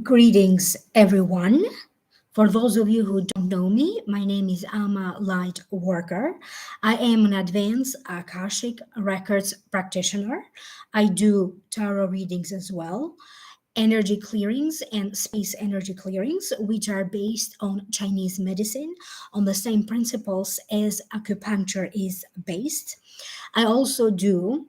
Greetings, everyone. For those of you who don't know me, my name is AMALIGHTWORKER. I am an advanced Akashic Records practitioner. I do tarot readings as well, energy clearings and space energy clearings, which are based on Chinese medicine, on the same principles as acupuncture is based. I also do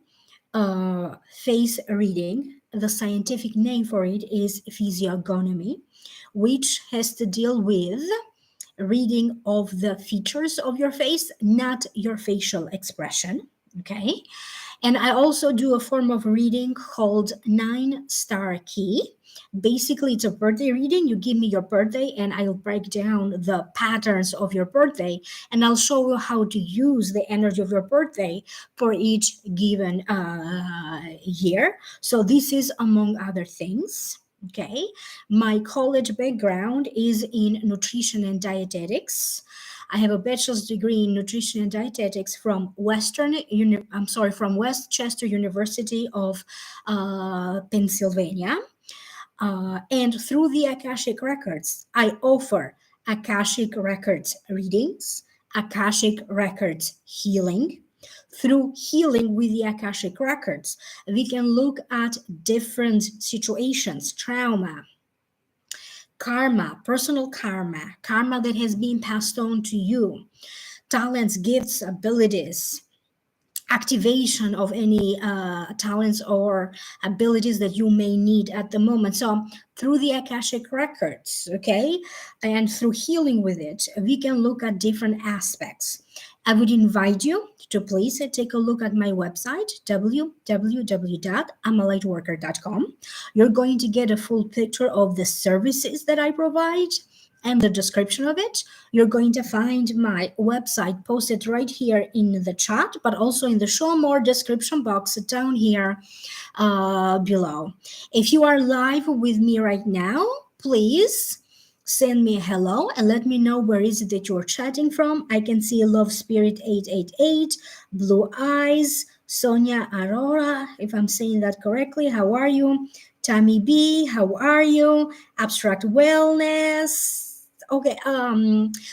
face reading. The scientific name for it is physiognomy, which has to deal with reading of the features of your face, not your facial expression. Okay. And I also do a form of reading called 9 Star Key. Basically, it's a birthday reading. You give me your birthday, and I'll break down the patterns of your birthday, and I'll show you how to use the energy of your birthday for each given year. So, this is among other things. Okay. My college background is in nutrition and dietetics. I have a bachelor's degree in nutrition and dietetics from from Westchester University of Pennsylvania. And through the Akashic Records, I offer Akashic Records readings, Akashic Records healing. Through healing with the Akashic Records, we can look at different situations, trauma, karma, personal karma, karma that has been passed on to you, talents, gifts, abilities, activation of any talents or abilities that you may need at the moment. So, through the Akashic Records, okay, and through healing with it, we can look at different aspects. I would invite you to please take a look at my website, www.amalightworker.com. You're going to get a full picture of the services that I provide and the description of it. You're going to find my website posted right here in the chat, but also in the show more description box down here below. If you are live with me right now, please send me a hello and let me know where is it that you're chatting from. I can see Love Spirit 888, Blue Eyes, Sonia Aurora, if I'm saying that correctly. How are you? Tammy B, how are you? Abstract Wellness. Okay,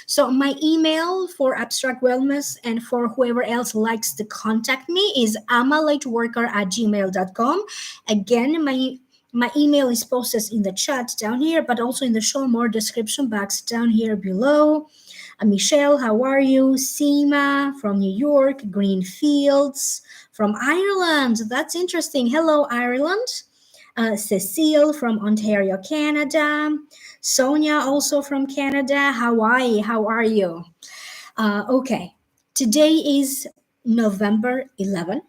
so my email for Abstract Wellness and for whoever else likes to contact me is amalightworker@gmail.com. Again, my email is posted in the chat down here, but also in the show more description box down here below. Michelle, how are you? Seema from New York, Greenfields from Ireland. That's interesting. Hello, Ireland. Cecile from Ontario, Canada. Sonia, also from Canada. Hawaii, how are you? Okay, today is November 11,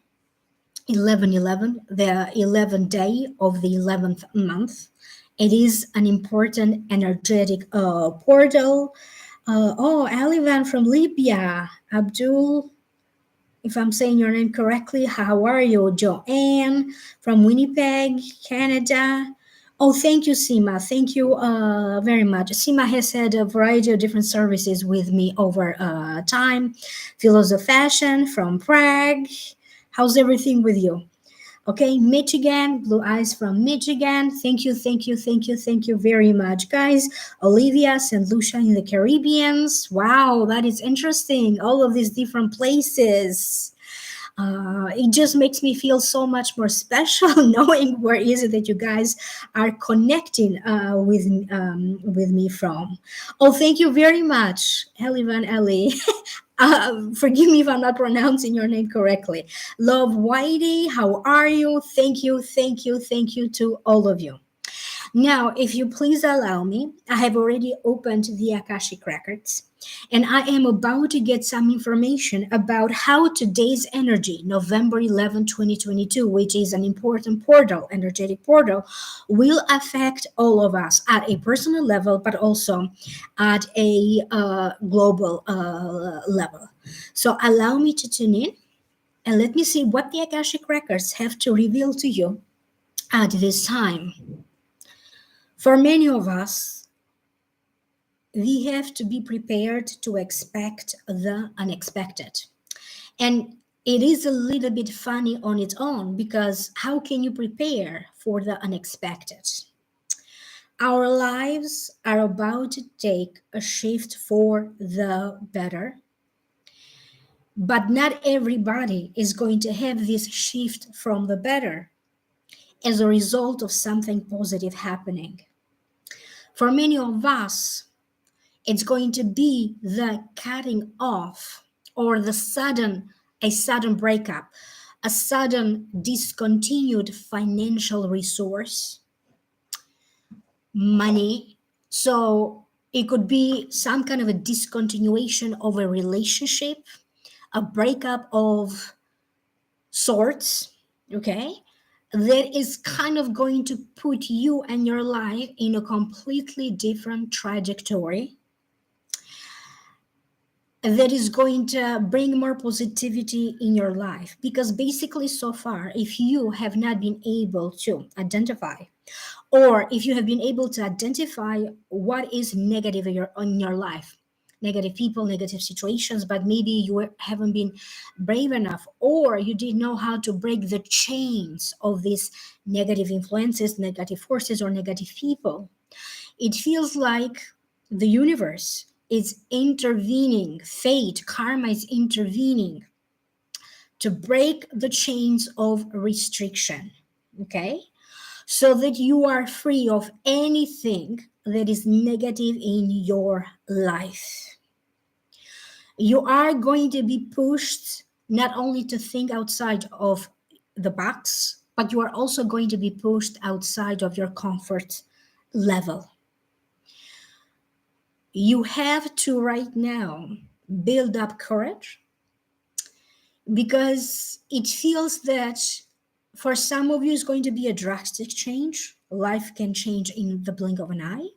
the 11th day of the 11th month. It is an important energetic portal. Alivan from Libya. Abdul, if I'm saying your name correctly, how are you? Joanne from Winnipeg, Canada. Oh, thank you, Seema. Thank you very much. Seema has had a variety of different services with me over time. Philosophy Fashion from Prague. How's everything with you? Okay, Michigan, Blue Eyes from Michigan. Thank you, thank you, thank you, thank you very much, guys. Olivia, St. Lucia in the Caribbeans. Wow, that is interesting. All of these different places. It just makes me feel so much more special knowing where is it that you guys are connecting with me from. Oh, thank you very much, Ellie Van Ellie. Forgive me if I'm not pronouncing your name correctly. Love Whitey, how are you? Thank you, thank you, thank you to all of you. Now, if you please allow me, I have already opened the Akashic Records and I am about to get some information about how today's energy, November 11, 2022, which is an important portal, energetic portal, will affect all of us at a personal level, but also at a global level. So allow me to tune in and let me see what the Akashic Records have to reveal to you at this time. For many of us, we have to be prepared to expect the unexpected. And it is a little bit funny on its own because how can you prepare for the unexpected? Our lives are about to take a shift for the better, but not everybody is going to have this shift from the better as a result of something positive happening. For many of us, it's going to be the cutting off or a sudden breakup, a sudden discontinued financial resource, money. So it could be some kind of a discontinuation of a relationship, a breakup of sorts, okay? That is kind of going to put you and your life in a completely different trajectory that is going to bring more positivity in your life. Because basically, so far, if you have not been able to identify, or if you have been able to identify what is negative in your life, negative people, negative situations, but maybe you haven't been brave enough, or you didn't know how to break the chains of these negative influences, negative forces, or negative people, it feels like the universe is intervening, fate, karma is intervening to break the chains of restriction, okay? So that you are free of anything that is negative in your life. You are going to be pushed not only to think outside of the box, but you are also going to be pushed outside of your comfort level. You have to right now build up courage because it feels that for some of you it's going to be a drastic change. Life can change in the blink of an eye.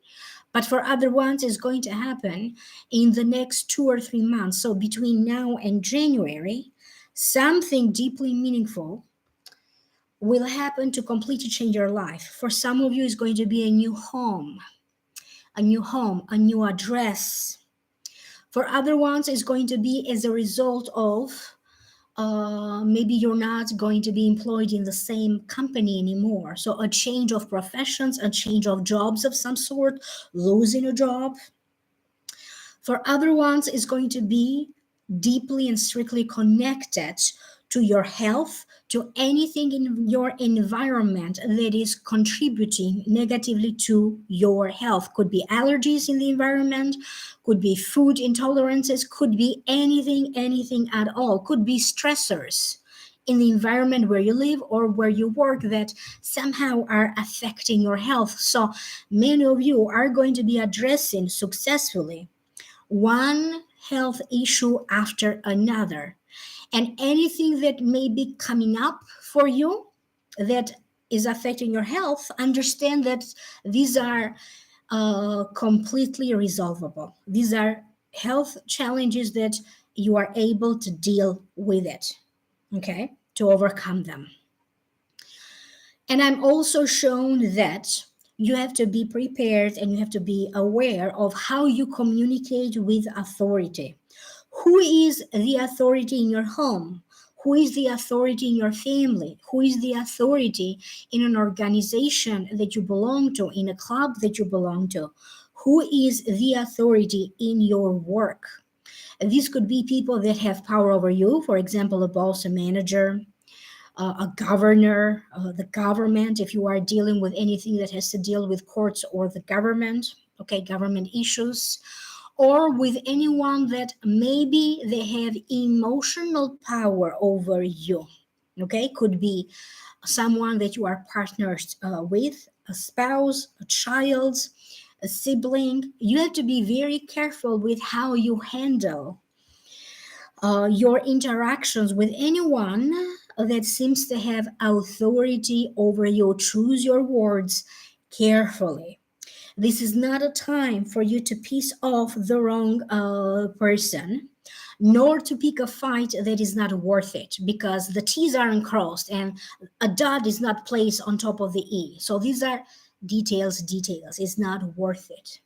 But for other ones, it's going to happen in the next 2 or 3 months. So between now and January, something deeply meaningful will happen to completely change your life. For some of you, it's going to be a new home, a new address. For other ones, it's going to be as a result of maybe you're not going to be employed in the same company anymore. So a change of professions, a change of jobs of some sort, losing a job. For other ones, it's going to be deeply and strictly connected to your health, to anything in your environment that is contributing negatively to your health. Could be allergies in the environment, could be food intolerances, could be anything at all, could be stressors in the environment where you live or where you work that somehow are affecting your health. So many of you are going to be addressing successfully one health issue after another. And anything that may be coming up for you that is affecting your health, understand that these are completely resolvable. These are health challenges that you are able to deal with it, okay, to overcome them. And I'm also shown that you have to be prepared and you have to be aware of how you communicate with authority. Who is the authority in your home? Who is the authority in your family? Who is the authority in an organization that you belong to, in a club that you belong to? Who is the authority in your work? These could be people that have power over you, for example, a boss, a manager, a governor, the government, if you are dealing with anything that has to deal with courts or the government, okay, government issues, or with anyone that maybe they have emotional power over you, okay, could be someone that you are partners with, a spouse, a child, a sibling. You have to be very careful with how you handle your interactions with anyone that seems to have authority over you. Choose your words carefully. This is not a time for you to piss off the wrong person, nor to pick a fight that is not worth it, because the T's aren't crossed and a dot is not placed on top of the E. So these are details. It's not worth it.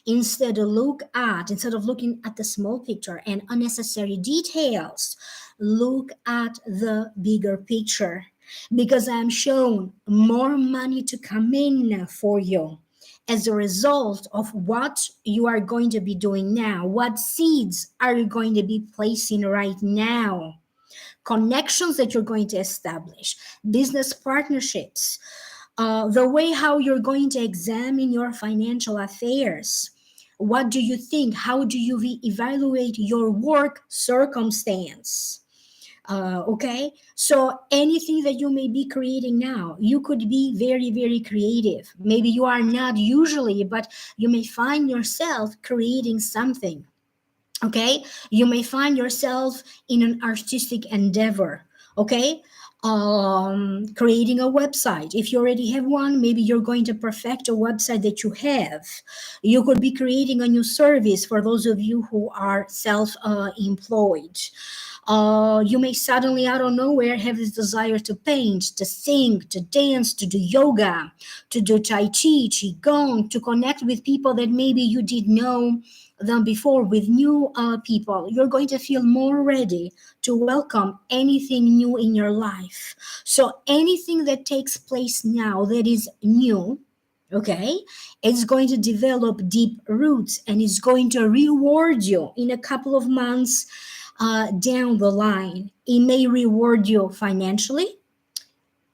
Instead, instead of looking at the small picture and unnecessary details, look at the bigger picture, because I'm shown more money to come in for you. as a result of what you are going to be doing now. What seeds are you going to be placing right now? Connections that you're going to establish, business partnerships, the way how you're going to examine your financial affairs. What do you think? How do you evaluate your work circumstance? Okay, so anything that you may be creating now, you could be very, very creative. Maybe you are not usually, but you may find yourself creating something. Okay, you may find yourself in an artistic endeavor. Okay, creating a website. If you already have one, maybe you're going to perfect a website that you have. You could be creating a new service for those of you who are self-employed. You may suddenly, out of nowhere, have this desire to paint, to sing, to dance, to do yoga, to do tai chi, qigong, to connect with people that maybe you did know than before, with new people. You're going to feel more ready to welcome anything new in your life. So anything that takes place now that is new, okay, it's going to develop deep roots and it's going to reward you in a couple of months down the line. It may reward you financially.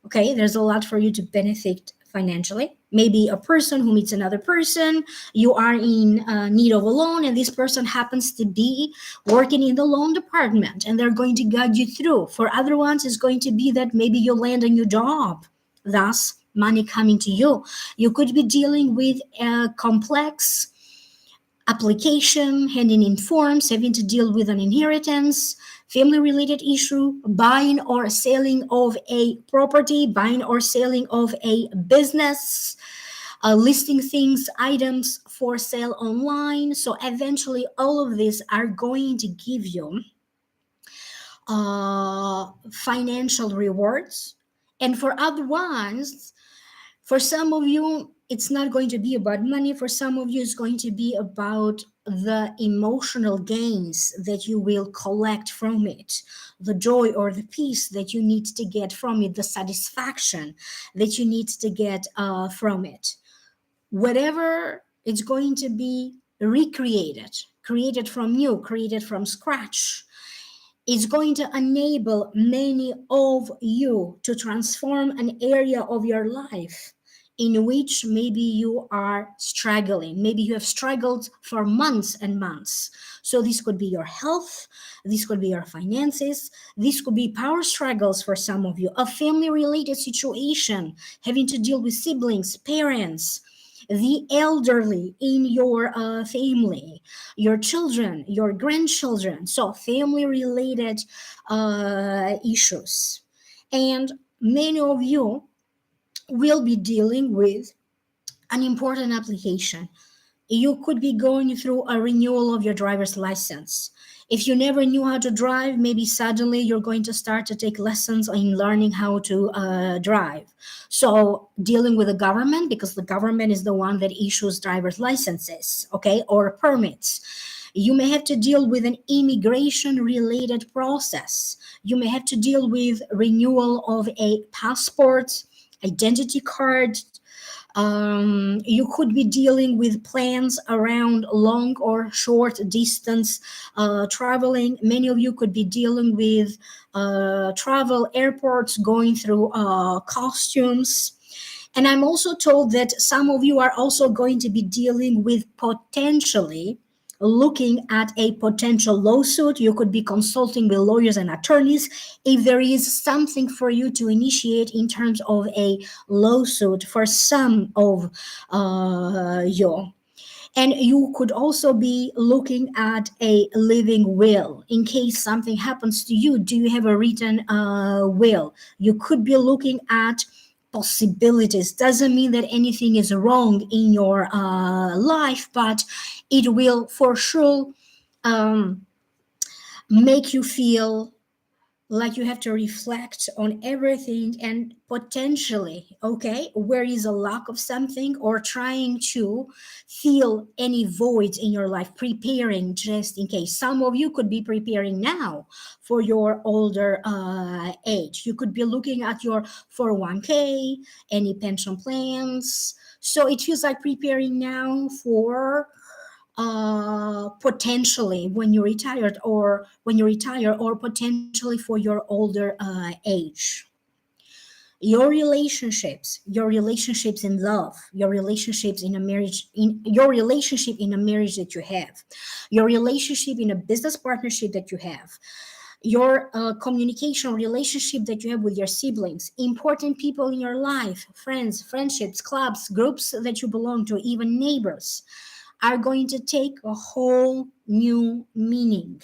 Okay, there's a lot for you to benefit financially. Maybe a person who meets another person, you are in need of a loan, and this person happens to be working in the loan department and they're going to guide you through. For other ones, it's going to be that maybe you land a new job, thus money coming to you. You could be dealing with a complex application, handing in forms, having to deal with an inheritance, family related issue, buying or selling of a property, buying or selling of a business, listing things, items for sale online. So eventually, all of these are going to give you financial rewards. And for other ones, for some of you, it's not going to be about money. For some of you, it's going to be about the emotional gains that you will collect from it, the joy or the peace that you need to get from it, the satisfaction that you need to get from it. Whatever it's going to be recreated, created from new, created from scratch, is going to enable many of you to transform an area of your life in which maybe you are struggling. Maybe you have struggled for months and months. So this could be your health, this could be your finances, this could be power struggles for some of you, a family related situation, having to deal with siblings, parents, the elderly in your family, your children, your grandchildren. So family related issues. And many of you will be dealing with an important application. You could be going through a renewal of your driver's license. If you never knew how to drive, maybe suddenly you're going to start to take lessons in learning how to drive. So dealing with the government, because the government is the one that issues driver's licenses, okay, or permits. You may have to deal with an immigration related process. You may have to deal with renewal of a passport, identity card. You could be dealing with plans around long or short distance traveling. Many of you could be dealing with travel airports, going through costumes. And I'm also told that some of you are also going to be dealing with potentially looking at a potential lawsuit. You could be consulting with lawyers and attorneys if there is something for you to initiate in terms of a lawsuit for some of you. And you could also be looking at a living will in case something happens to you. Do you have a written will? You could be looking at possibilities. Doesn't mean that anything is wrong in your life, but it will for sure make you feel like you have to reflect on everything and potentially, okay, where is a lack of something, or trying to fill any voids in your life, preparing just in case. Some of you could be preparing now for your older age. You could be looking at your 401k, any pension plans. So it feels like preparing now for potentially when you retired, or when you retire, or potentially for your older age. Your relationships in love, your relationships in a marriage, in your relationship in a marriage that you have, your relationship in a business partnership that you have, your communication relationship that you have with your siblings, important people in your life, friends, friendships, clubs, groups that you belong to, even neighbors, are going to take a whole new meaning.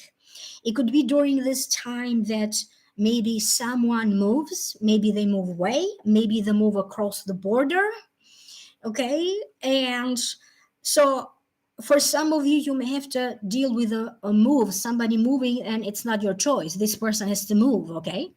It could be during this time that maybe someone moves, maybe they move away, maybe they move across the border, okay? And so for some of you, you may have to deal with a move, somebody moving, and it's not your choice. This person has to move, okay?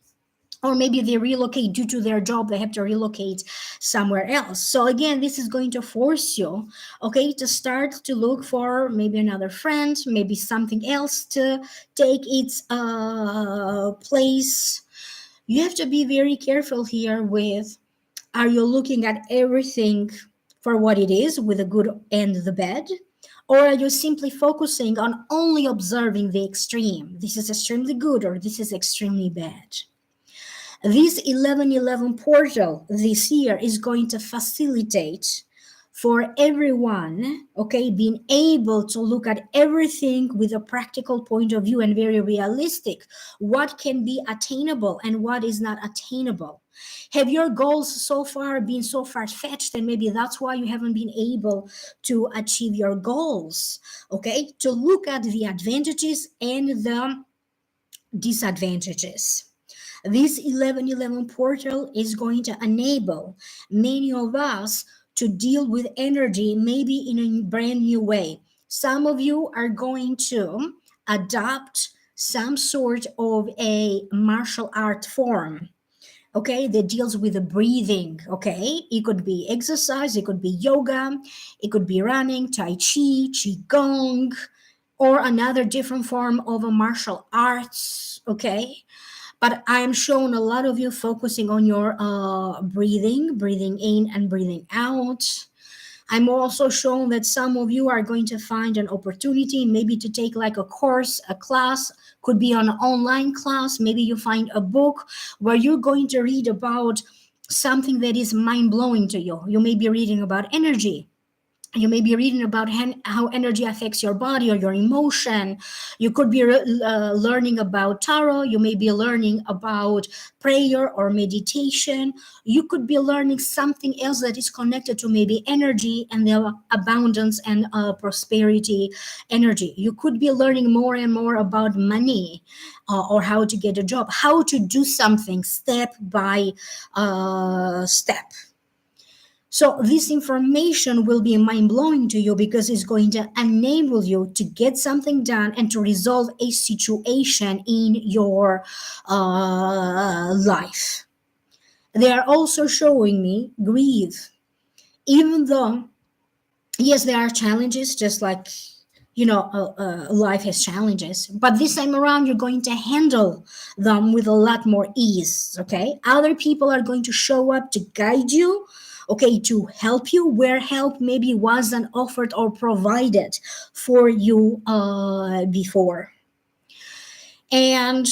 Or maybe they relocate due to their job, they have to relocate somewhere else. So again, this is going to force you, okay, to start to look for maybe another friend, maybe something else to take its place. You have to be very careful here with, are you looking at everything for what it is, with the good and the bad? Or are you simply focusing on only observing the extreme? This is extremely good, or this is extremely bad. This 1111 portal this year is going to facilitate for everyone, okay, being able to look at everything with a practical point of view and very realistic. What can be attainable and what is not attainable? Have your goals so far been so far fetched, and maybe that's why you haven't been able to achieve your goals? Okay, to look at the advantages and the disadvantages. This 1111 portal is going to enable many of us to deal with energy maybe in a brand new way. Some of you are going to adopt some sort of a martial art form, okay, that deals with the breathing, okay? It could be exercise, it could be yoga, it could be running, tai chi, qigong, or another different form of a martial arts, okay? But I'm showing a lot of you focusing on your breathing in and breathing out. I'm also showing that some of you are going to find an opportunity maybe to take like a course, a class, could be an online class. Maybe you find a book where you're going to read about something that is mind blowing to you. You may be reading about energy, you may be reading about how energy affects your body or your emotion. You could be learning about tarot. You may be learning about prayer or meditation. You could be learning something else that is connected to maybe energy and the abundance and prosperity energy. You could be learning more and more about money, or how to get a job, how to do something step by step. So this information will be mind blowing to you because it's going to enable you to get something done and to resolve a situation in your life. They are also showing me grief. Even though, yes, there are challenges, just like, life has challenges, but this time around, you're going to handle them with a lot more ease, okay? Other people are going to show up to guide you, okay, to help you where help maybe wasn't offered or provided for you before. And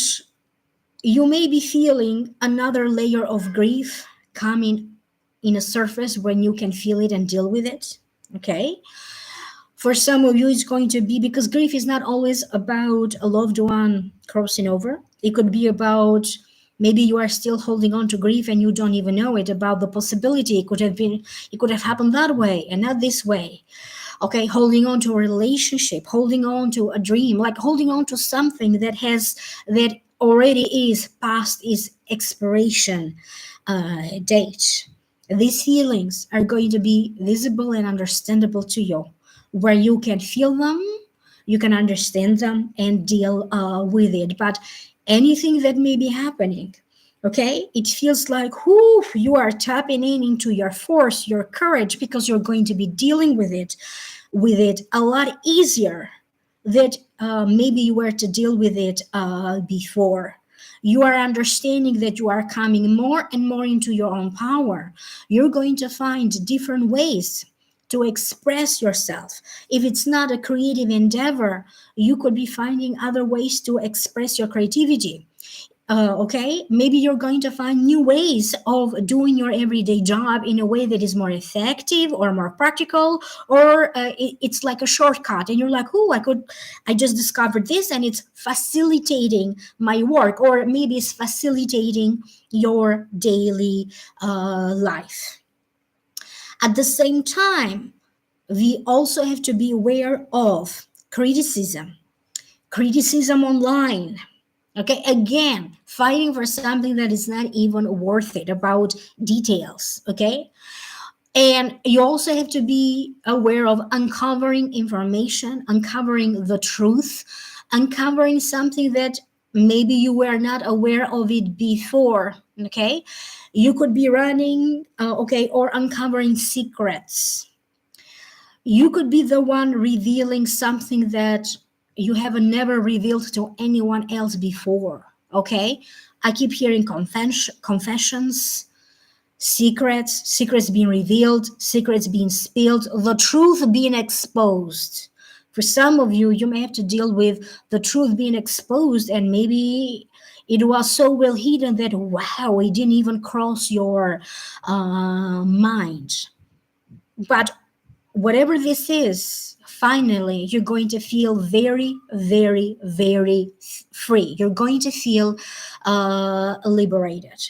you may be feeling another layer of grief coming in a surface when you can feel it and deal with it, okay? For some of you, it's going to be because grief is not always about a loved one crossing over. It could be about maybe you are still holding on to grief and you don't even know it, about the possibility it could have happened that way and not this way. Okay, holding on to a relationship, holding on to a dream, like holding on to something that already is past its expiration date. These feelings are going to be visible and understandable to you, where you can feel them, you can understand them, and deal with it. But anything that may be happening. Okay, it feels like, whoo, you are tapping into your force, your courage, because you're going to be dealing with it a lot easier that maybe you were to deal with it before. You are understanding that you are coming more and more into your own power. You're going to find different ways to express yourself. If it's not a creative endeavor, you could be finding other ways to express your creativity. Okay, maybe you're going to find new ways of doing your everyday job in a way that is more effective or more practical, or it's like a shortcut and you're like, oh, I just discovered this and it's facilitating my work, or maybe it's facilitating your daily life. At the same time, we also have to be aware of criticism online. Okay, again, fighting for something that is not even worth it, about details. Okay, and you also have to be aware of uncovering information, uncovering the truth, uncovering something that maybe you were not aware of it before. Okay, you could be running, okay, or uncovering secrets. You could be the one revealing something that you have never revealed to anyone else before. Okay, I keep hearing confessions, secrets being revealed, secrets being spilled, the truth being exposed. For some of you, you may have to deal with the truth being exposed, and maybe it was so well hidden that, wow, it didn't even cross your mind. But whatever this is, finally, you're going to feel very, very, very free. You're going to feel liberated.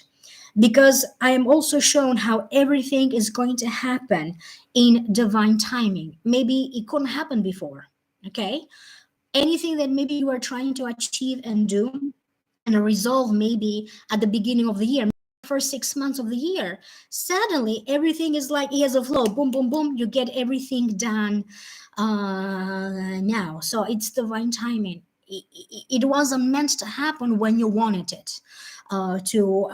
Because I am also shown how everything is going to happen in divine timing. Maybe it couldn't happen before. Okay, anything that maybe you are trying to achieve and do and resolve, maybe at the beginning of the year, first 6 months of the year, suddenly everything is like he has a flow, boom, boom, boom, you get everything done now. So it's divine timing. It wasn't meant to happen when you wanted it to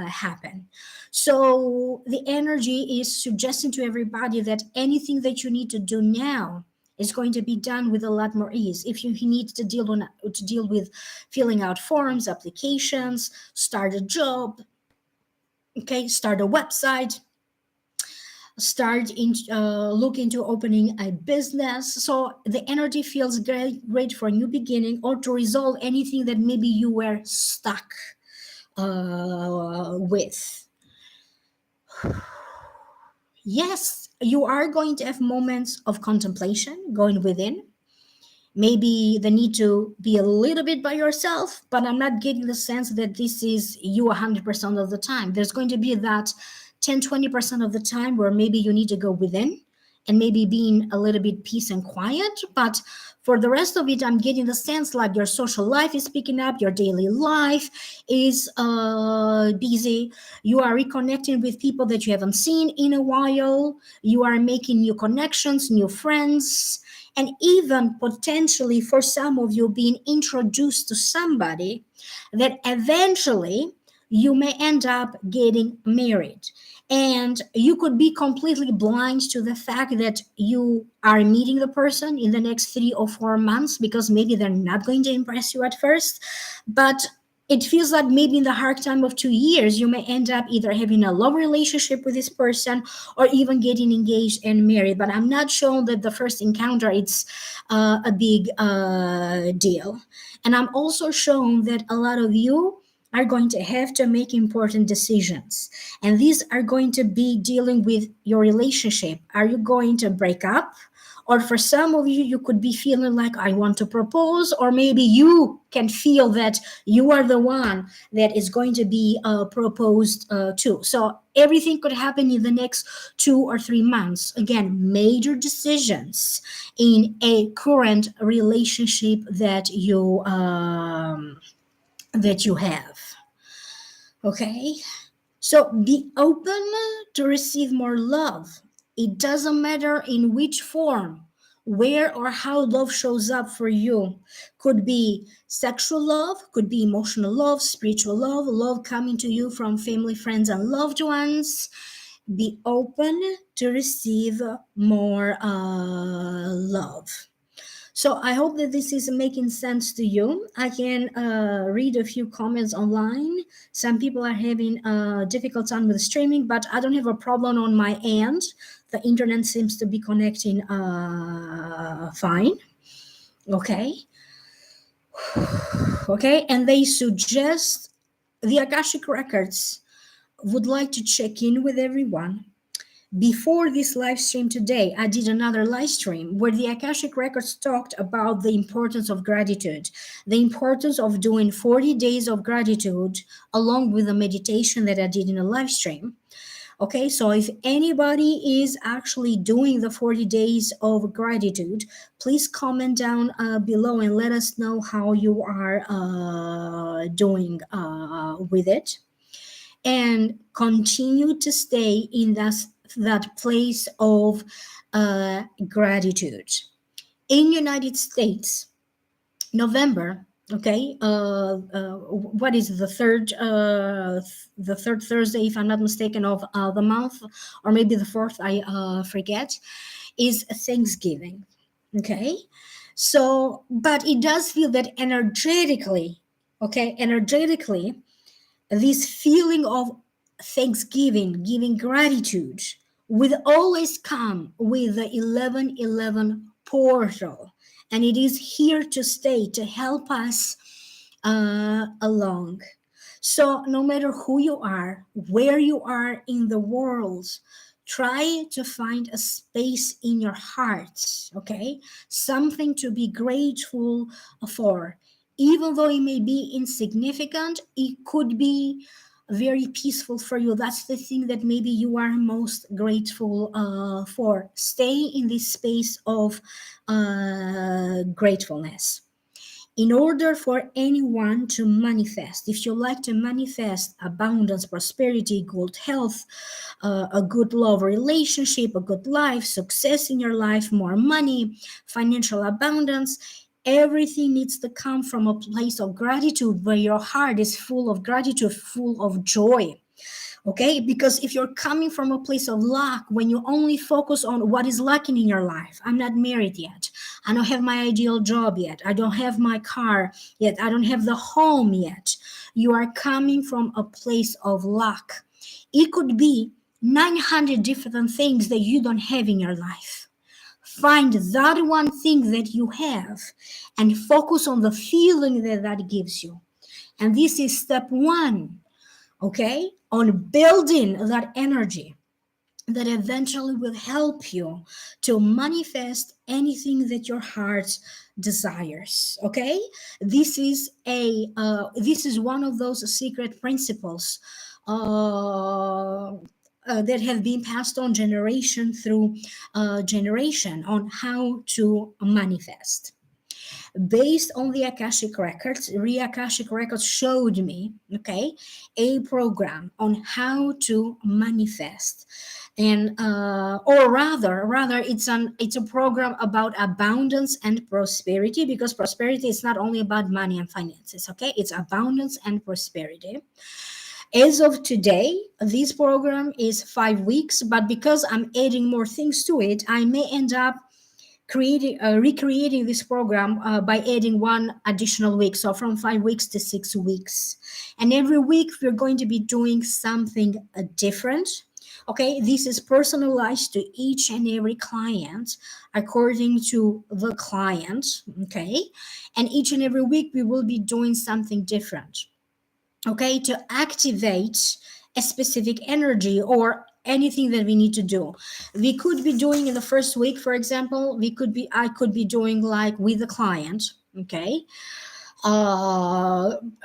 happen. So the energy is suggesting to everybody that anything that you need to do now is going to be done with a lot more ease. If you need to deal with filling out forms, applications, start a job, okay, start a website, look into opening a business. So the energy feels great for a new beginning, or to resolve anything that maybe you were stuck with. Yes, you are going to have moments of contemplation going within, maybe the need to be a little bit by yourself, but I'm not getting the sense that this is you 100% of the time. There's going to be that 10-20% of the time where maybe you need to go within and maybe being a little bit peace and quiet. But for the rest of it, I'm getting the sense like your social life is picking up, your daily life is busy, you are reconnecting with people that you haven't seen in a while, you are making new connections, new friends, and even potentially for some of you being introduced to somebody that eventually you may end up getting married. And you could be completely blind to the fact that you are meeting the person in the next 3 or 4 months, because maybe they're not going to impress you at first. But it feels like maybe in the hard time of 2 years, you may end up either having a love relationship with this person or even getting engaged and married. But I'm not sure that the first encounter it's a big deal. And I'm also shown that a lot of you are going to have to make important decisions. And these are going to be dealing with your relationship. Are you going to break up? Or for some of you, you could be feeling like, I want to propose, or maybe you can feel that you are the one that is going to be proposed to. So everything could happen in the next 2 or 3 months. Again, major decisions in a current relationship that you have. Okay, so be open to receive more love. It doesn't matter in which form, where or how love shows up for you. Could be sexual love, could be emotional love, spiritual love, love coming to you from family, friends, and loved ones. Be open to receive more love. So I hope that this is making sense to you. I can read a few comments online. Some people are having a difficult time with streaming, but I don't have a problem on my end. The internet seems to be connecting fine. Okay. Okay. And they suggest the Akashic Records would like to check in with everyone. Before this live stream today, I did another live stream where the Akashic Records talked about the importance of gratitude, the importance of doing 40 days of gratitude along with the meditation that I did in a live stream. Okay, so if anybody is actually doing the 40 days of gratitude, please comment down below and let us know how you are doing with it. And continue to stay in that place of gratitude. In United States, November, okay, what is the third Thursday, if I'm not mistaken, of the month, or maybe the fourth, I forget, is Thanksgiving. Okay, so but it does feel that energetically, this feeling of thanksgiving, giving gratitude, will always come with the 1111 portal. And it is here to stay to help us along. So, no matter who you are, where you are in the world, try to find a space in your heart, okay? Something to be grateful for. Even though it may be insignificant, it could be very peaceful for you. That's the thing that maybe you are most grateful for. Stay in this space of gratefulness. In order for anyone to manifest, if you like to manifest abundance, prosperity, good health, a good love relationship, a good life, success in your life, more money, financial abundance, everything needs to come from a place of gratitude where your heart is full of gratitude, full of joy. Okay, because if you're coming from a place of lack, when you only focus on what is lacking in your life, I'm not married yet, I don't have my ideal job yet, I don't have my car yet, I don't have the home yet, you are coming from a place of lack. It could be 900 different things that you don't have in your life. Find that one thing that you have and focus on the feeling that that gives you. And this is step one, okay, on building that energy that eventually will help you to manifest anything that your heart desires. Okay, this is one of those secret principles that have been passed on generation through generation on how to manifest. Based on the Akashic Records, Akashic Records showed me, okay, a program on how to manifest, and or rather, it's a program about abundance and prosperity, because prosperity is not only about money and finances, okay, it's abundance and prosperity. As of today, this program is 5 weeks, but because I'm adding more things to it, I may end up recreating this program by adding one additional week, so from 5 weeks to 6 weeks, and every week we're going to be doing something different. Okay, this is personalized to each and every client according to the client. Okay, and each and every week we will be doing something different, okay, to activate a specific energy or anything that we need to do. We could be doing in the first week, for example, I could be doing like with the client, okay,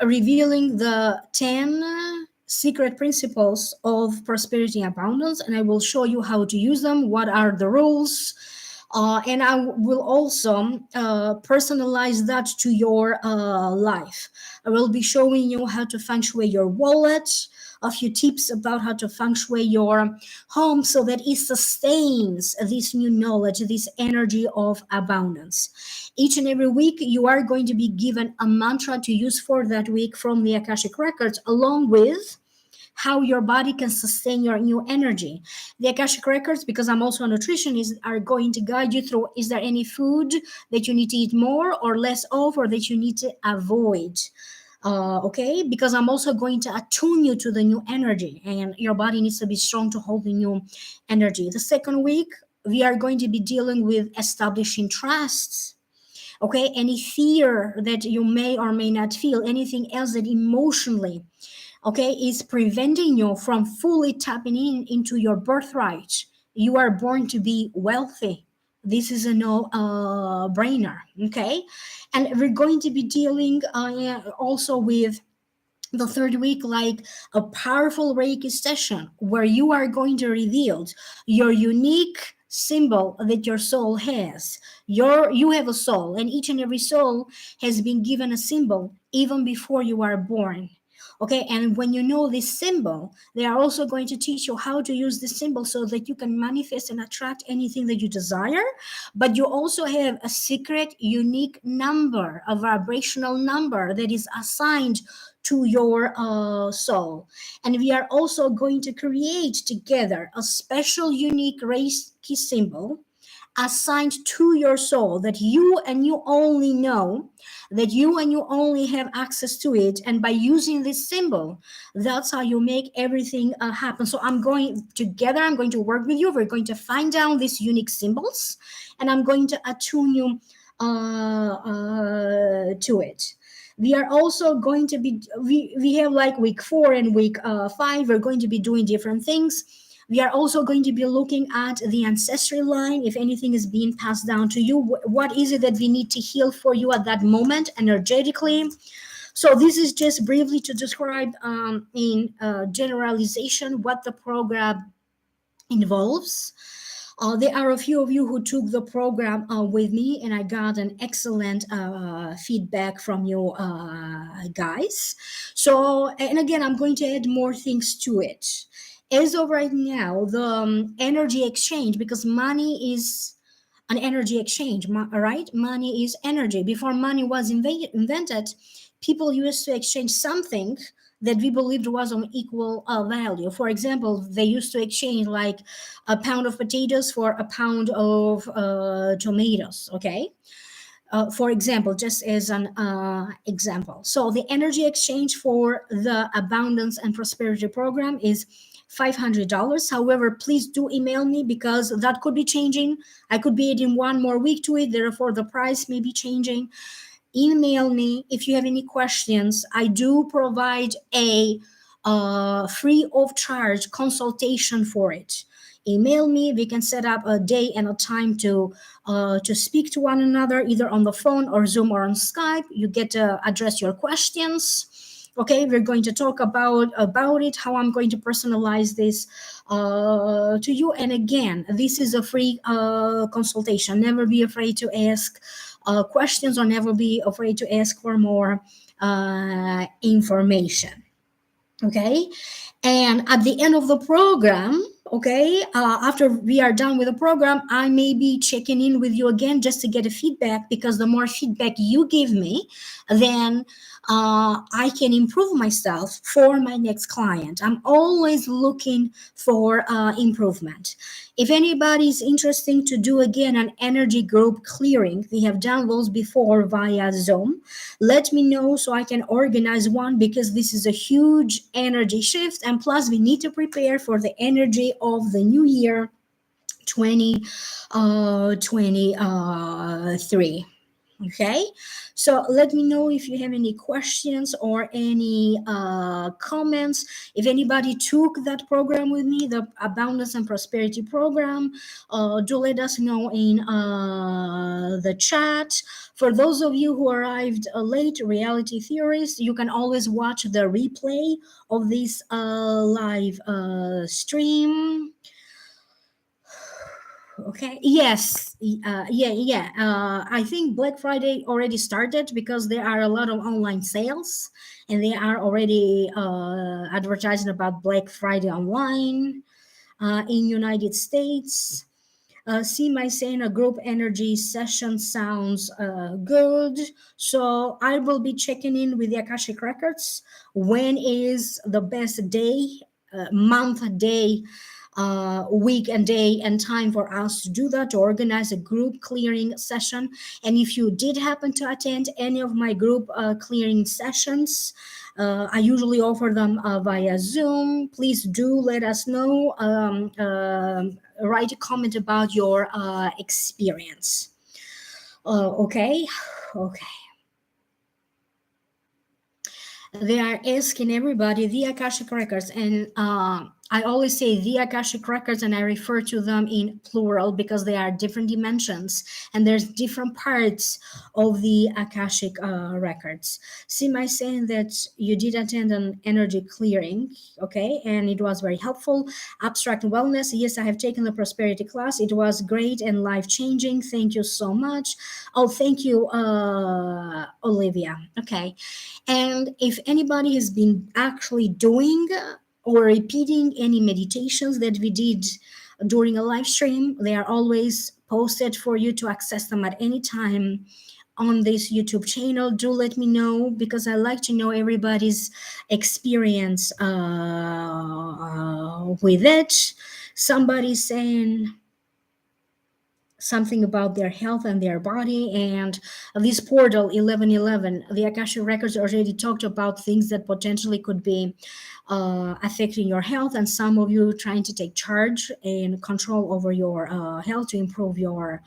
revealing the 10 secret principles of prosperity and abundance, and I will show you how to use them, what are the rules, and I will also personalize that to your life. I will be showing you how to feng shui your wallet, a few tips about how to feng shui your home so that it sustains this new knowledge, this energy of abundance. Each and every week, you are going to be given a mantra to use for that week from the Akashic Records, along with how your body can sustain your new energy. The Akashic Records, because I'm also a nutritionist, are going to guide you through, is there any food that you need to eat more or less of, or that you need to avoid? Okay, because I'm also going to attune you to the new energy, and your body needs to be strong to hold the new energy. The second week, we are going to be dealing with establishing trusts. Okay, any fear that you may or may not feel, anything else that emotionally, okay, is preventing you from fully tapping into your birthright. You are born to be wealthy. This is a no-brainer, okay? And we're going to be dealing also with the third week like a powerful Reiki session where you are going to reveal your unique symbol that your soul has. You have a soul, and each and every soul has been given a symbol even before you are born. Okay, and when you know this symbol, they are also going to teach you how to use this symbol so that you can manifest and attract anything that you desire. But you also have a secret, unique number, a vibrational number that is assigned to your soul. And we are also going to create together a special, unique Reiki symbol assigned to your soul that you and you only know, that you and you only have access to it. And by using this symbol, that's how you make everything happen. So I'm going to work with you. We're going to find down these unique symbols, and I'm going to attune you to it. We are also going to be, we have like week 4 and week 5, we're going to be doing different things. We are also going to be looking at the ancestry line, if anything is being passed down to you. What is it that we need to heal for you at that moment energetically? So this is just briefly to describe in generalization what the program involves. There are a few of you who took the program with me, and I got an excellent feedback from you guys. So, and again, I'm going to add more things to it. As of right now, the energy exchange, because money is an energy exchange, right? Money is energy. Before money was invented, people used to exchange something that we believed was on equal value. For example, they used to exchange like a pound of potatoes for a pound of tomatoes, okay? For example, just as an example. So the energy exchange for the abundance and prosperity program is $500. However, please do email me because that could be changing. I could be adding one more week to it, therefore the price may be changing. Email me if you have any questions. I do provide a free of charge consultation for it. Email me. We can set up a day and a time to speak to one another, either on the phone or Zoom or on Skype. You get to address your questions. Okay, we're going to talk about it, how I'm going to personalize this to you. And again, this is a free consultation. Never be afraid to ask questions, or never be afraid to ask for more information. Okay, and at the end of the program, okay, after we are done with the program, I may be checking in with you again just to get a feedback, because the more feedback you give me, then I can improve myself for my next client. I'm always looking for improvement. If anybody is interested to do again an energy group clearing, we have done those before via Zoom. Let me know so I can organize one, because this is a huge energy shift, and plus we need to prepare for the energy of the new year 2023. Okay, so let me know if you have any questions or any comments. If anybody took that program with me, the Abundance and Prosperity program, do let us know in the chat. For those of you who arrived late, reality theorists, you can always watch the replay of this live stream. Okay. Yes. Yeah. I think Black Friday already started because there are a lot of online sales, and they are already advertising about Black Friday online in United States. See my saying a group energy session sounds good. So I will be checking in with the Akashic Records. When is the best day, month, day, week and day and time for us to do that, to organize a group clearing session. And if you did happen to attend any of my group clearing sessions, I usually offer them via Zoom. Please do let us know. Write a comment about your experience. Okay. Okay. They are asking everybody the Akashic Records, and I always say the Akashic Records, and I refer to them in plural because they are different dimensions, and there's different parts of the Akashic Records. Sima is saying that you did attend an energy clearing, okay, and it was very helpful. Abstract wellness, yes, I have taken the prosperity class. It was great and life changing. Thank you so much. Oh, thank you, Olivia. Okay. And if anybody has been actually doing or repeating any meditations that we did during a live stream, they are always posted for you to access them at any time on this YouTube channel. Do let me know because I like to know everybody's experience with it. Somebody saying something about their health and their body, and this portal 1111, the Akashic Records already talked about things that potentially could be affecting your health, and some of you trying to take charge and control over your health to improve your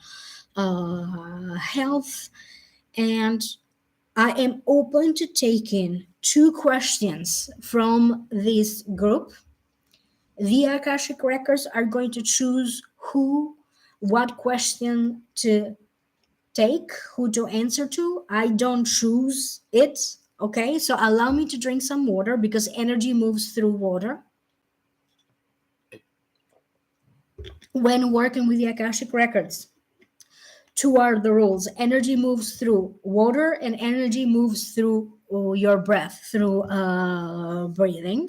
health. And I am open to taking 2 questions from this group. The Akashic Records are going to choose what question to take, who to answer to. I don't choose it. Okay, so allow me to drink some water because energy moves through water. When working with the Akashic Records, 2 are the rules. Energy moves through water, and energy moves through your breath, through breathing.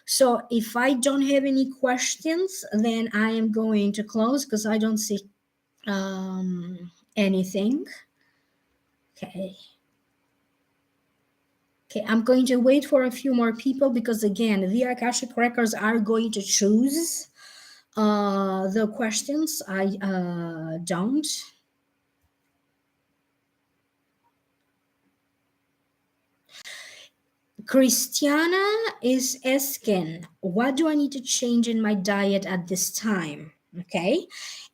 So if I don't have any questions, then I am going to close because I don't see anything. Okay. Okay, I'm going to wait for a few more people because again, the Akashic Records are going to choose the questions. I don't. Christiana is asking, what do I need to change in my diet at this time? Okay.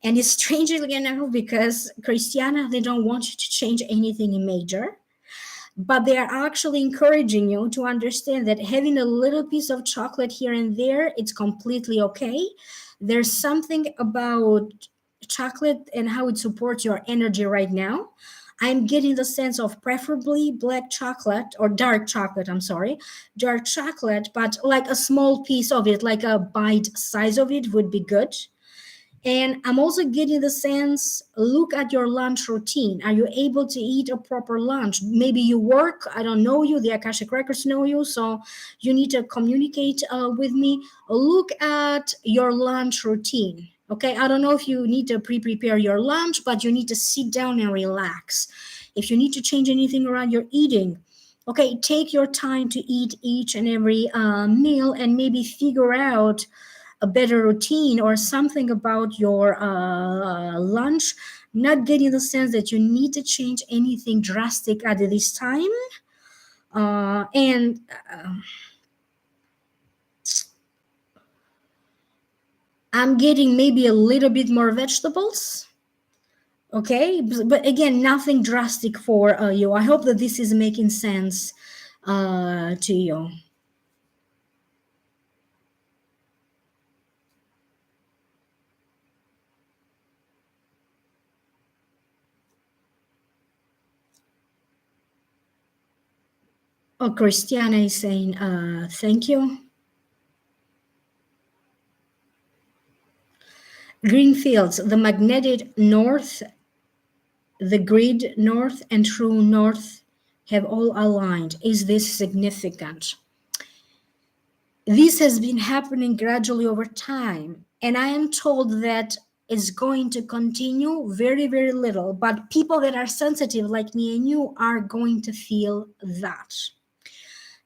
And it's strangely enough because Christiana, they don't want you to change anything major, but they are actually encouraging you to understand that having a little piece of chocolate here and there, it's completely okay. There's something about chocolate and how it supports your energy right now. I'm getting the sense of preferably black chocolate or dark chocolate, I'm sorry, dark chocolate, but like a small piece of it, like a bite size of it would be good. And I'm also getting the sense, look at your lunch routine. Are you able to eat a proper lunch? Maybe you work, I don't know you, the Akashic Records know you, so you need to communicate with me. Look at your lunch routine. Okay, I don't know if you need to pre-prepare your lunch, but you need to sit down and relax. If you need to change anything around your eating, okay, take your time to eat each and every meal and maybe figure out a better routine or something about your lunch. Not getting the sense that you need to change anything drastic at this time. And I'm getting maybe a little bit more vegetables. Okay, but again, nothing drastic for you. I hope that this is making sense to you. Oh, Christiana is saying thank you. Green fields, the magnetic north, the grid north, and true north have all aligned. Is this significant? This has been happening gradually over time, and I am told that it's going to continue very, very little, but people that are sensitive like me and you are going to feel that.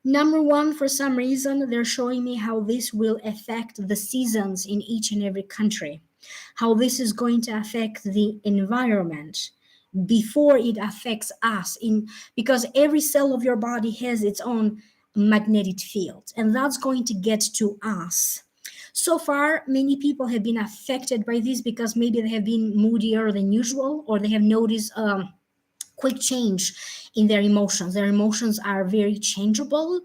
Number one, for some reason, they're showing me how this will affect the seasons in each and every country, how this is going to affect the environment before it affects us, in because every cell of your body has its own magnetic field, and that's going to get to us. So far, many people have been affected by this because maybe they have been moodier than usual, or they have noticed quick change in their emotions. Their emotions are very changeable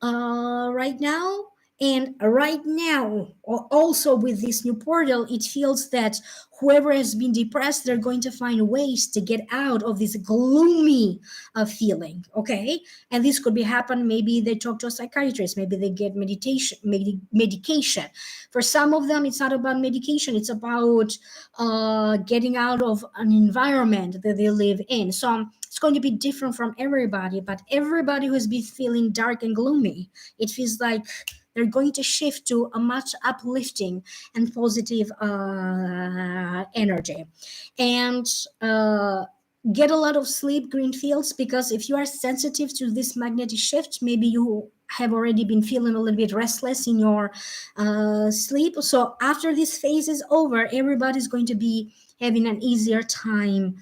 right now. And right now, also with this new portal, it feels that whoever has been depressed, they're going to find ways to get out of this gloomy feeling. Okay, and this could be happen. Maybe they talk to a psychiatrist. Maybe they get medication. For some of them, it's not about medication. It's about getting out of an environment that they live in. So it's going to be different from everybody, but everybody who's been feeling dark and gloomy, it feels like they're going to shift to a much uplifting and positive energy. And get a lot of sleep, green fields, because if you are sensitive to this magnetic shift, maybe you have already been feeling a little bit restless in your sleep. So after this phase is over, everybody's going to be having an easier time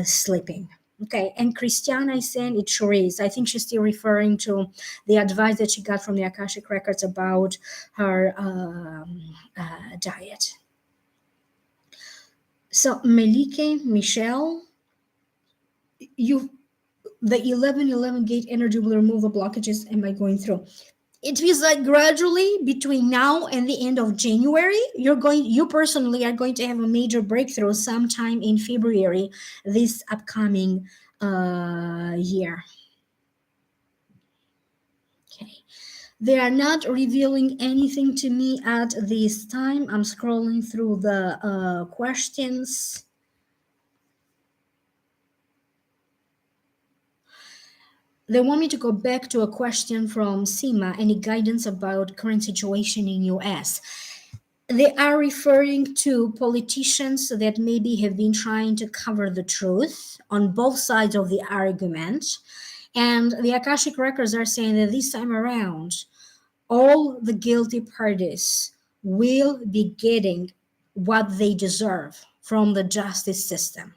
sleeping. Okay, and Christiana is saying it sure is. I think she's still referring to the advice that she got from the Akashic records about her diet. So Melike, Michelle, you, the 1111 gate energy will remove the blockages. Am I going through? It feels like gradually between now and the end of January, you personally are going to have a major breakthrough sometime in February this upcoming year. Okay. They are not revealing anything to me at this time. I'm scrolling through the questions. They want me to go back to a question from Sima, any guidance about current situation in US. They are referring to politicians that maybe have been trying to cover the truth on both sides of the argument. And the Akashic records are saying that this time around, all the guilty parties will be getting what they deserve from the justice system.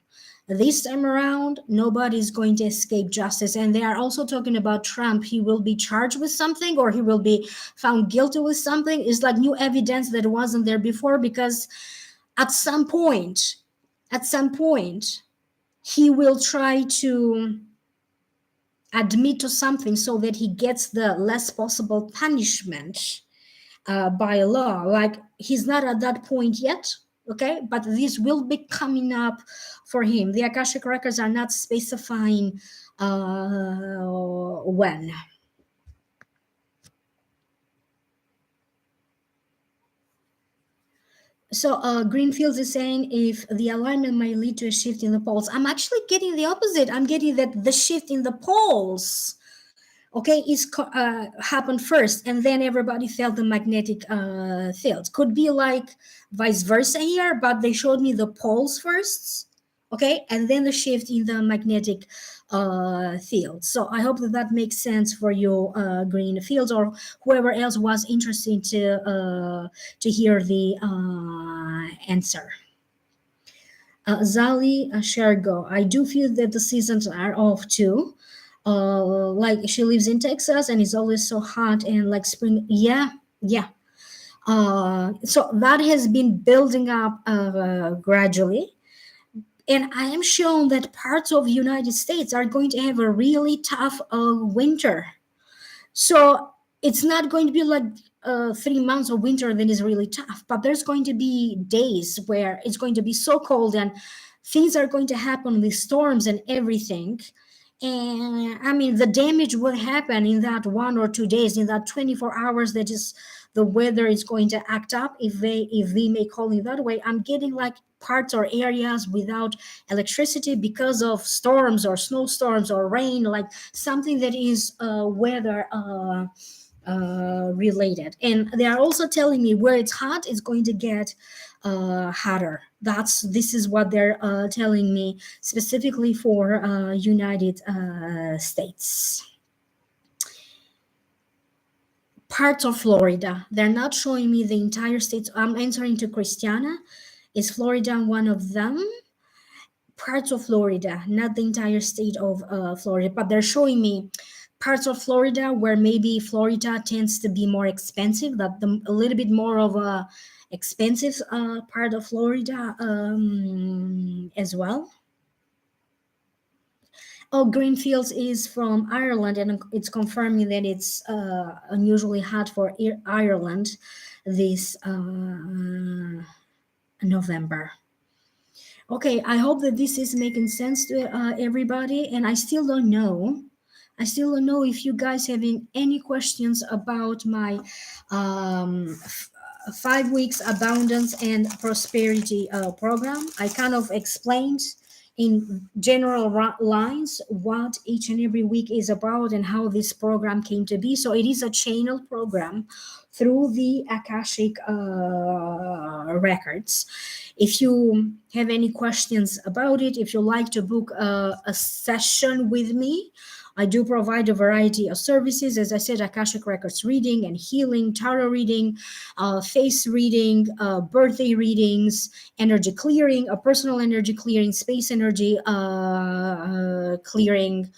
This time around, nobody's going to escape justice. And they are also talking about Trump. He will be charged with something, or he will be found guilty with something. It's like new evidence that wasn't there before, because at some point, he will try to admit to something so that he gets the less possible punishment by law. Like, he's not at that point yet, okay, but this will be coming up for him. The Akashic records are not specifying when. So Greenfields is saying if the alignment might lead to a shift in the poles. I'm actually getting the opposite. I'm getting that the shift in the poles, okay, is happened first, and then everybody felt the magnetic field. Could be like vice versa here, but they showed me the poles first, okay, and then the shift in the magnetic field. So I hope that that makes sense for you, green fields, or whoever else was interested to hear the answer. Zali Shergo, I do feel that the seasons are off too. Like she lives in Texas and it's always so hot and like spring. Yeah. So that has been building up gradually. And I am shown that parts of the United States are going to have a really tough winter. So it's not going to be like 3 months of winter that is really tough, but there's going to be days where it's going to be so cold and things are going to happen with storms and everything. And I mean, the damage will happen in that 1 or 2 days, in that 24 hours that the weather is going to act up, if we may call it that way. I'm getting like parts or areas without electricity because of storms or snowstorms or rain, like something that is weather related. And they are also telling me where it's hot, it's going to get hotter. This is what they're telling me specifically for United States. Parts of Florida. They're not showing me the entire state. I'm answering to Christiana. Is Florida one of them? Parts of Florida, not the entire state of Florida, but they're showing me parts of Florida where maybe Florida tends to be more expensive, that a little bit more of a expensive part of Florida as well. Oh, Greenfields is from Ireland, and it's confirming that it's unusually hot for Ireland this November. Okay, I hope that this is making sense to everybody, and I still don't know. I still don't know if you guys having any questions about my 5 weeks abundance and prosperity program. I kind of explained in general lines what each and every week is about and how this program came to be. So it is a channel program through the Akashic records. If you have any questions about it, if you like to book a session with me, I do provide a variety of services. As I said, Akashic Records reading and healing, tarot reading, face reading, birthday readings, energy clearing, a personal energy clearing, space energy clearing,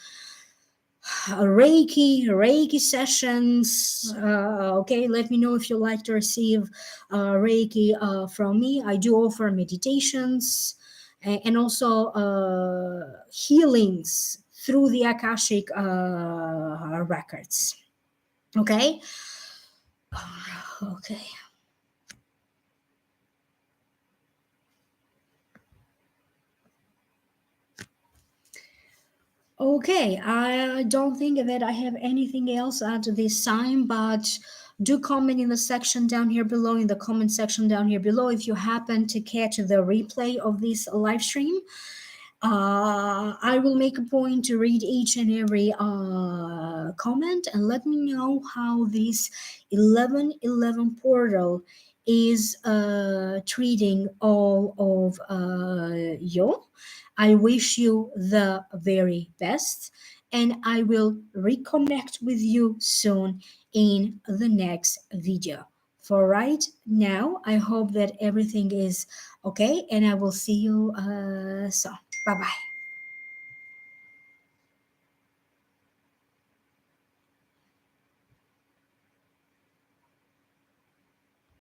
Reiki sessions. Okay, let me know if you like to receive Reiki from me. I do offer meditations and also healings through the Akashic records. Okay. Okay. Okay, I don't think that I have anything else at this time, but do comment in the section down here below, in the comment section down here below, if you happen to catch the replay of this live stream. I will make a point to read each and every comment, and let me know how this 1111 portal is treating all of you. I wish you the very best, and I will reconnect with you soon in the next video. For right now, I hope that everything is okay, and I will see you soon. Bye-bye.